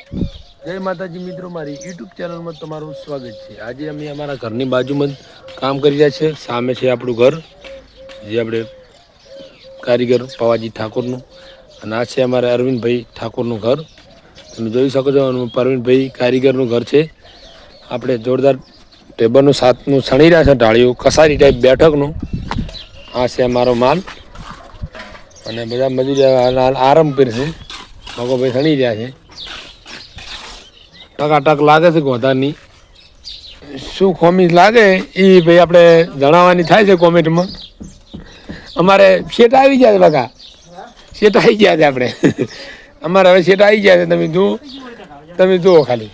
જય માતાજી મિત્રો, મારી યુટ્યુબ ચેનલમાં તમારું સ્વાગત છે। આજે અમે અમારા ઘરની બાજુમાં કામ કરી રહ્યા છે। સામે છે આપણું ઘર, જે આપણે કારીગર પવાજી ઠાકોરનું, અને આ છે અમારા અરવિંદભાઈ ઠાકોરનું ઘર। તમે જોઈ શકો છો, પરવીનભાઈ કારીગરનું ઘર છે। આપણે જોરદાર ટેબલનું સાથનું સણી રહ્યા છે, ઢાળીઓ કસારી ટાઈપ બેઠકનું। આ છે અમારો માલ, અને બધા મજૂર આરામ કરશે। મગોભાઈ સણી રહ્યા છે। ટકાટક લાગે છે ગોધાની, શું ખોમી લાગે એ ભાઈ આપણે જણાવવાની થાય છે કોમેન્ટમાં। અમારે શેઠ આવી ગયા છે, બકા શેઠ આવી ગયા છે આપણે, અમારે હવે શેઠ આવી ગયા છે। તમે જુઓ ખાલી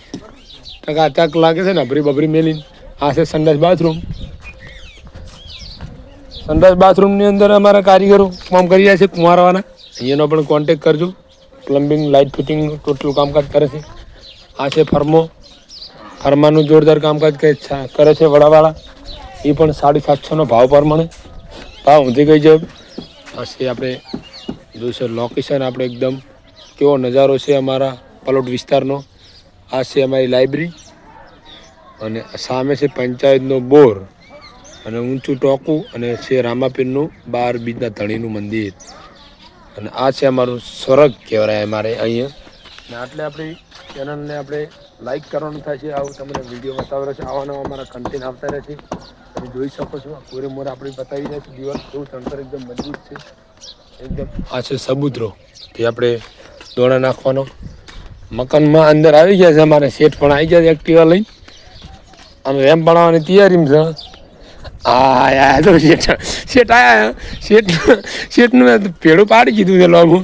ટકાટક લાગે છે ને, ભરી બભરી મેલીને। આ છે સંડાસ બાથરૂમ। સંડાસ બાથરૂમની અંદર અમારા કારીગરો કામ કરી રહ્યા છે કુંવારવાના। અહીંયાનો પણ કોન્ટેક કરજો। પ્લમ્બિંગ, લાઇટ ફિટિંગ ટોટલ કામકાજ કરે છે। આ છે ફરમાનું જોરદાર કામકાજ કરે છે વડાવાળા। એ પણ 750નો ભાવ પ્રમાણે ભાવ ઊંધી ગઈ છે। આ છે આપણે જોઈશે લોકેશન, આપણે એકદમ કેવો નજારો છે અમારા પલોટ વિસ્તારનો। આ છે અમારી લાઇબ્રેરી, અને સામે છે પંચાયતનો બોર, અને ઊંચું ટોકું, અને છે રામાપીરનું 12 બીજના ધણીનું મંદિર। અને આ છે અમારું સ્વર્ગ કહેવાય અમારે અહીંયા। ને આટલે આપણી ચેનલને આપણે લાઈક કરવાનું થાય છે। આવું તમને વિડીયો બતાવી રહ્યો છે, આવા નવા અમારા કન્ટેન્ટ આવતા રહે છે। તમે જોઈ શકો છો, કોરે મોર આપણે બતાવી રહ્યા છે। દિવાલ કેવું તંત્ર એકદમ મજબૂત છે એકદમ। આ છે સબૂતરો, તે આપણે દોણા નાખવાનો। મકાનમાં અંદર આવી ગયા છે અમારે શેઠ પણ આવી ગયા છે એક્ટિવા લઈને, અને રેમ્પ બનાવવાની તૈયારીમાં છે। હા તો શેઠ આયા, શેઠનું ભેડું પાડી કીધું છે લોગું।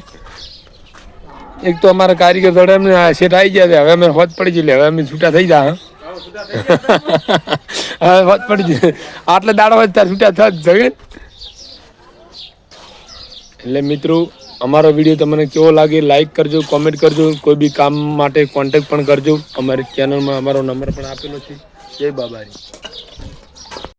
એક તો અમારા કારીગર જોડે એમને શેઠ આવી ગયા છે, હવે અમે હોત પડી જઈએ, હવે અમે છૂટા થઈ જા। હવે હોત પડી જાય, આટલે દાડો હોય ત્યારે છૂટા થવા જ જોઈએ। એટલે મિત્રો, અમારો વિડીયો તમને કેવો લાગે લાઈક કરજો, કોમેન્ટ કરજો। કોઈ બી કામ માટે કોન્ટેક્ટ પણ કરજો। અમારી ચેનલમાં અમારો નંબર પણ આપેલો છે। જય બાબારી।